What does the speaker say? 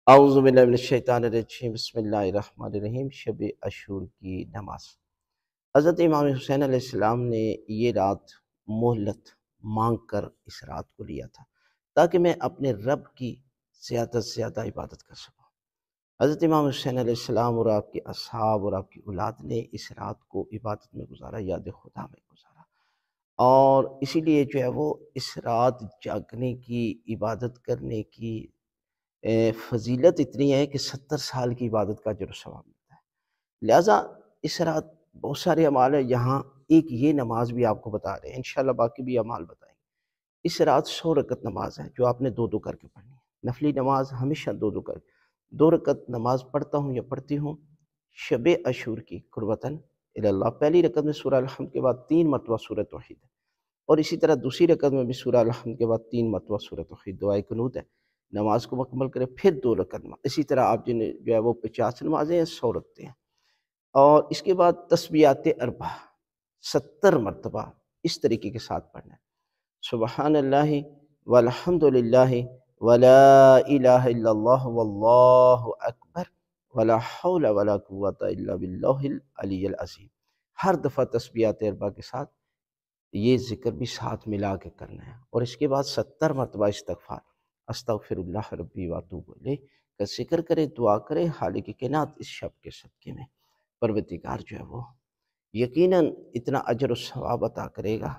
اعوذ باللہ من الشیطان الرجیم، بسم اللہ الرحمن الرحیم۔ شب عاشور کی نماز۔ حضرت امام حسین علیہ السلام نے یہ رات مہلت مانگ کر اس رات کو لیا تھا تاکہ میں اپنے رب کی زیادہ سے زیادہ عبادت کر سکوں۔ حضرت امام حسین علیہ السلام اور آپ کے اصحاب اور آپ کی اولاد نے اس رات کو عبادت میں گزارا، یاد خدا میں گزارا، اور اسی لیے جو ہے وہ اس رات جاگنے کی، عبادت کرنے کی فضیلت اتنی ہے کہ 70 سال کی عبادت کا اجر و ثواب ملتا ہے۔ لہٰذا اس رات بہت سارے اعمال ہیں، یہاں ایک یہ نماز بھی آپ کو بتا رہے ہیں، انشاءاللہ باقی بھی اعمال بتائیں گے۔ اس رات 100 رکعت نماز ہے جو آپ نے دو دو کر کے پڑھنی ہے۔ نفلی نماز ہمیشہ دو دو کر کے، 2 رکعت نماز پڑھتا ہوں یا پڑھتی ہوں شب عاشور کی قربتاً اللہ۔ پہلی رکعت میں سورہ الحمد کے بعد 3 مرتبہ سورہ توحید ہے، اور اسی طرح دوسری رکعت میں بھی سورہ الحمد کے بعد 3 مرتبہ سورہ توحید، دعائے قنوت ہے۔ نماز کو مکمل کرے پھر 2 رکعت نماز۔ اسی طرح آپ جنہیں جو ہے وہ 50 نمازیں ہیں 100 رکھتے ہیں، اور اس کے بعد تسبیحات اربع 70 مرتبہ اس طریقے کے ساتھ پڑھنا ہے۔ سبحان اللہ والحمد للہ ولا الہ الا اللہ واللہ اکبر ولا حول ولا قوۃ الا باللہ العلی العظیم۔ ہر دفعہ تسبیحات اربع کے ساتھ یہ ذکر بھی ساتھ ملا کے کرنا ہے، اور اس کے بعد 70 مرتبہ استغفار، استغفر اللہ ربی واتوب الیہ کا ذکر کرے، دعا کرے خالق کائنات اس شب کے صدقے میں پروردگار جو ہے وہ یقیناً اتنا اجر و ثواب عطا کرے گا